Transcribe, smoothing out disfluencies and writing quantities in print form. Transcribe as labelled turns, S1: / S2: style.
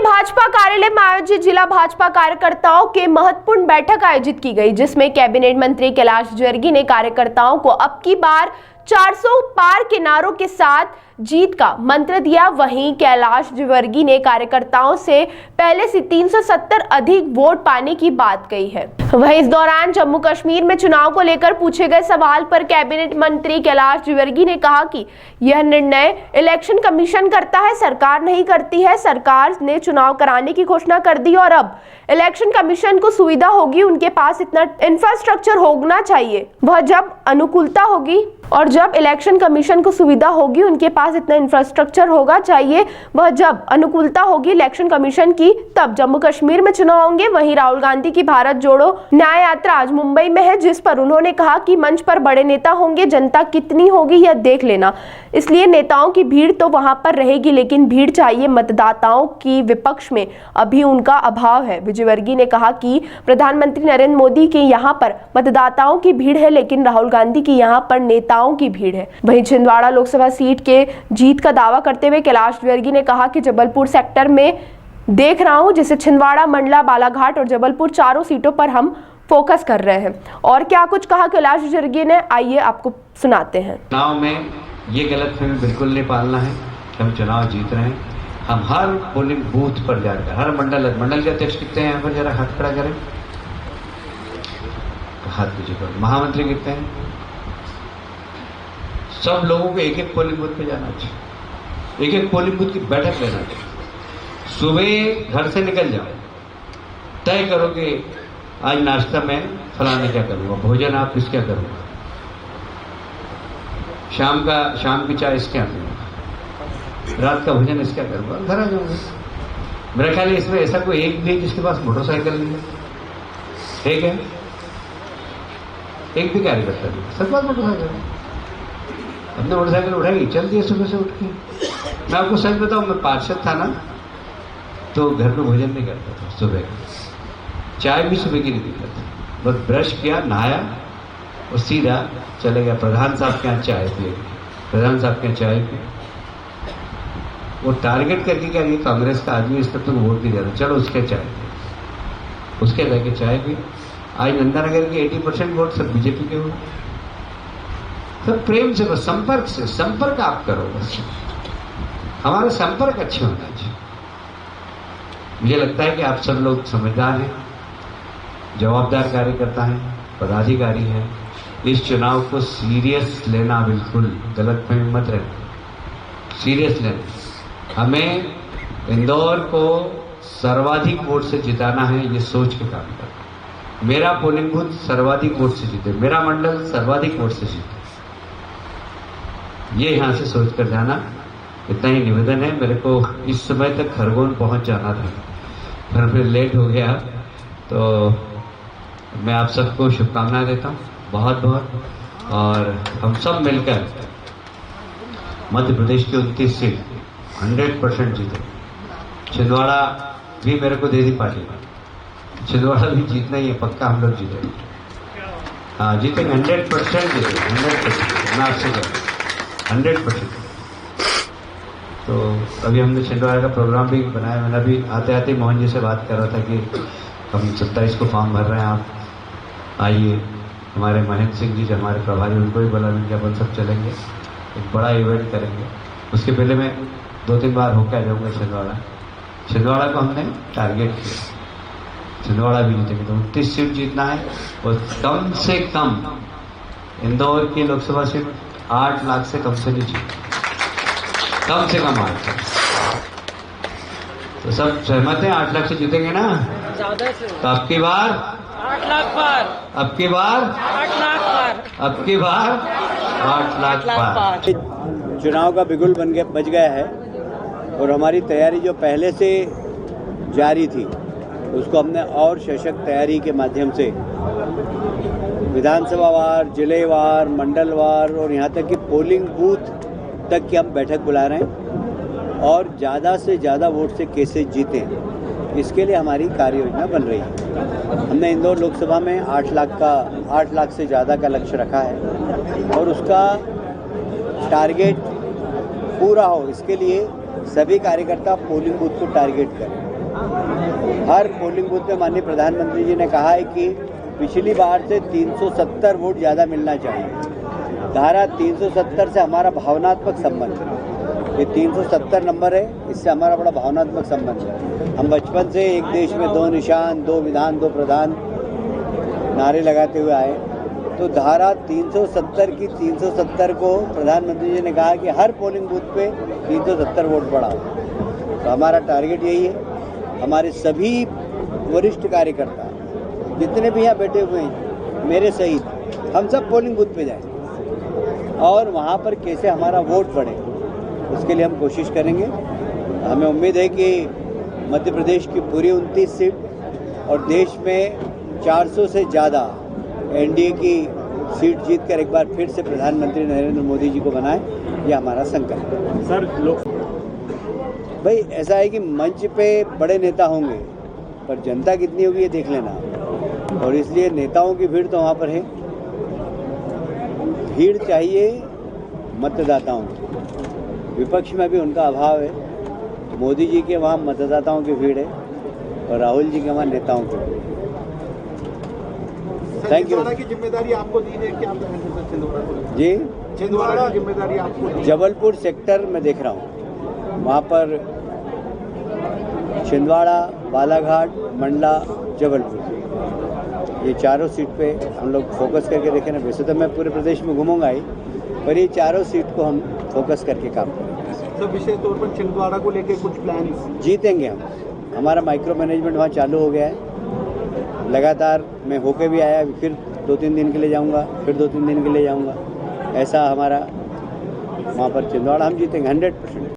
S1: भाजपा कार्यालय में आयोजित जिला भाजपा कार्यकर्ताओं के महत्वपूर्ण बैठक आयोजित की गई, जिसमें कैबिनेट मंत्री कैलाश विजयवर्गीय ने कार्यकर्ताओं को अब की बार 400 पार के नारों के साथ जीत का मंत्र दिया। वहीं कैलाश विजयवर्गीय ने कार्यकर्ताओं से पहले से 370 अधिक वोट पाने की बात कही है। वहीं इस दौरान जम्मू कश्मीर में चुनाव को लेकर पूछे गए सवाल पर कैबिनेट मंत्री कैलाश विजयवर्गीय ने कहा कि यह निर्णय इलेक्शन कमीशन करता है, सरकार नहीं करती है। सरकार ने चुनाव कराने की घोषणा कर दी और अब इलेक्शन कमीशन को सुविधा होगी, उनके पास इतना इंफ्रास्ट्रक्चर होना चाहिए। वह जब अनुकूलता होगी और जब इलेक्शन कमीशन को सुविधा होगी, उनके पास इतना इंफ्रास्ट्रक्चर होगा चाहिए। वह जब अनुकूलता होगी इलेक्शन कमीशन की, तब जम्मू कश्मीर में चुनाव होंगे। वहीं राहुल गांधी की भारत जोड़ो न्याय यात्रा आज मुंबई में है, जिस पर उन्होंने कहा कि मंच पर बड़े नेता होंगे, जनता कितनी होगी यह देख लेना। इसलिए नेताओं की भीड़ तो वहां पर रहेगी, लेकिन भीड़ चाहिए मतदाताओं की। विपक्ष में अभी उनका अभाव है। विजयवर्गीय ने कहा कि प्रधानमंत्री नरेंद्र मोदी के यहाँ पर मतदाताओं की भीड़ है, लेकिन राहुल गांधी की यहाँ पर नेताओं की भीड़ है। वहीं छिंदवाड़ा लोकसभा सीट के जीत का दावा करते हुए कैलाश विजयवर्गीय ने कहा कि जबलपुर सेक्टर में देख रहा हूं, जिसे छिंदवाड़ा, मंडला, बालाघाट और जबलपुर चारों सीटों पर हम फोकस कर रहे हैं। और क्या कुछ कहा कैलाश विजयवर्गीय ने, आइए आपको सुनाते हैं।
S2: चुनाव में ये गलतफहमी बिल्कुल नहीं पालना है कि हम चुनाव जीत रहे हैं। हम हर पोलिंग बूथ पर जाकर हर मंडल के अध्यक्ष कितने हैं यहाँ पर, जरा हाथ खड़ा करें, हाथ पीछे करें। महामंत्री कितने हैं? सब लोगों को एक एक पोलिंग बूथ पे जाना चाहिए, एक एक पोलिंग बूथ की बैठक लेना चाहिए। सुबह घर से निकल जाओ, तय करो कि आज नाश्ता में फलाने क्या करूंगा, भोजन आप इस क्या करूंगा, शाम की चाय इस क्या करूंगा, रात का भोजन इस क्या करूंगा, घर आ जाऊंगा। मेरा ख्याल है इसमें ऐसा कोई एक भी जिसके पास मोटरसाइकिल नहीं है, ठीक है? एक भी कार्यकर्ता नहीं, सब पास मोटरसाइकिल है। अपने मोटरसाइकिल उठाएगी, चल दिए सुबह से उठ के। मैं आपको सच बताऊं, मैं पार्षद था ना, तो घर में भोजन नहीं करता था, सुबह चाय भी सुबह की नहीं पीता था। बस ब्रश किया, नहाया और सीधा चले गया प्रधान साहब के यहाँ चाय पिए। प्रधान साहब के यहाँ चाय पी, वो टारगेट करके क्या, ये कांग्रेस का आदमी, इस तक तो वोट नहीं देता, चलो उसके चाय पी, उसके जाके चाय पी। आज नंदानगर के 80% वोट सब बीजेपी के हुए। सब प्रेम से, बस संपर्क से, संपर्क आप करो, बस हमारा संपर्क अच्छे होना चाहिए। मुझे लगता है कि आप सब लोग समझदार हैं, जवाबदार कार्यकर्ता हैं, पदाधिकारी हैं। इस चुनाव को सीरियस लेना, बिल्कुल गलतफहमी मत रहना, सीरियस लेना। हमें इंदौर को सर्वाधिक वोट से जिताना है, ये सोच के काम करना। मेरा पोलिंग बूथ सर्वाधिक वोट से जीते, मेरा मंडल सर्वाधिक वोट से जीते, ये यहाँ से सोच कर जाना। इतना ही निवेदन है। मेरे को इस समय तक खरगोन पहुंच जाना था, पर फिर लेट हो गया, तो मैं आप सबको शुभकामनाएं देता हूँ बहुत बहुत। और हम सब मिलकर मध्य प्रदेश की 29 सीट 100% जीते। छिंदवाड़ा भी मेरे को दे दी पार्टी, छिंदवाड़ा भी जीतना ही है, पक्का हम लोग जीतेंगे। हाँ जीतेंगे, 100% जीतेंगे, 100%। मैं आपसे कहूँ 100%। तो अभी हमने छिंदवाड़ा का प्रोग्राम भी बनाया। मैंने अभी आते आते मोहन जी से बात कर रहा था कि हम 27 को फॉर्म भर रहे हैं, आप आइए। हमारे महेंद्र सिंह जी जो हमारे प्रभारी, उनको भी बुला लेंगे, अपन सब चलेंगे, एक बड़ा इवेंट करेंगे। उसके पहले मैं 2-3 बार होकर आ जाऊँगा छिंदवाड़ा को हमने टारगेट किया, छिंदवाड़ा भी जीतेंगे। तो 29 सीट जीतना है और कम से कम इंदौर की लोकसभा सीट 8 लाख से कम से नहीं जीते, कम से कम 8 लाख। तो सब सहमत हैं 8 लाख से जीतेंगे ना?
S3: ज्यादा से।
S2: तो अब की बार
S3: 8 लाख पार,
S2: अब की बार
S3: 8 लाख पार,
S2: अब की बार 8 लाख पार।
S4: चुनाव का बिगुल बज गया है और हमारी तैयारी जो पहले से जारी थी, उसको हमने और सशक्त तैयारी के माध्यम से विधानसभा वार, जिलेवार, मंडलवार और यहाँ तक कि पोलिंग बूथ तक की हम बैठक बुला रहे हैं और ज़्यादा से ज़्यादा वोट से कैसे जीतें, इसके लिए हमारी कार्य योजना बन रही है। हमने इंदौर लोकसभा में 8 लाख से ज़्यादा का लक्ष्य रखा है और उसका टारगेट पूरा हो, इसके लिए सभी कार्यकर्ता पोलिंग बूथ को टारगेट करें। हर पोलिंग बूथ में माननीय प्रधानमंत्री जी ने कहा है कि पिछली बार से 370 वोट ज़्यादा मिलना चाहिए। धारा 370 से हमारा भावनात्मक संबंध है। ये 370 नंबर है, इससे हमारा बड़ा भावनात्मक संबंध है। हम बचपन से एक देश में दो निशान, दो विधान, दो प्रधान नारे लगाते हुए आए। तो धारा 370 की 370 को प्रधानमंत्री जी ने कहा कि हर पोलिंग बूथ पे 370 वोट बढ़ाओ। तो हमारा टारगेट यही है। हमारे सभी वरिष्ठ कार्यकर्ता जितने भी यहाँ बैठे हुए हैं, मेरे सहित, हम सब पोलिंग बूथ पे जाएं और वहाँ पर कैसे हमारा वोट बढ़े, उसके लिए हम कोशिश करेंगे। हमें उम्मीद है कि मध्य प्रदेश की पूरी 29 सीट और देश में 400 से ज़्यादा एनडीए की सीट जीतकर एक बार फिर से प्रधानमंत्री नरेंद्र मोदी जी को बनाएं, ये हमारा संकल्प है।
S5: सर
S4: भाई ऐसा है कि मंच पे बड़े नेता होंगे, पर जनता कितनी होगी ये देख लेना। और इसलिए नेताओं की भीड़ तो वहाँ पर है। भीड़ चाहिए मतदाताओं की। विपक्ष में भी उनका अभाव है। मोदी जी के वहाँ मतदाताओं की भीड़ है और राहुल जी के वहाँ नेताओं की भीड़ है। Thank you.
S5: की जिम्मेदारी आपको दी है कि आप छिंदवाड़ा को
S4: जी,
S5: छिंदवाड़ा की जिम्मेदारी आपको दी है।
S4: जबलपुर सेक्टर में देख रहा हूँ, वहाँ पर छिंदवाड़ा, बालाघाट, मंडला, जबलपुर, ये चारों सीट पे हम लोग फोकस करके देखें ना। वैसे तो मैं पूरे प्रदेश में घूमूंगा ही, पर ये चारों सीट को हम फोकस करके काम करेंगे।
S5: तो विशेष तौर पर छिंदवाड़ा को लेकर कुछ प्लान?
S4: जीतेंगे हम। हमारा माइक्रो मैनेजमेंट वहाँ चालू हो गया है। लगातार मैं होके भी आया, फिर 2-3 दिन के लिए जाऊँगा, फिर 2-3 दिन के लिए जाऊँगा। ऐसा हमारा वहाँ पर छिंदवाड़ा हम जीतेंगे 100%।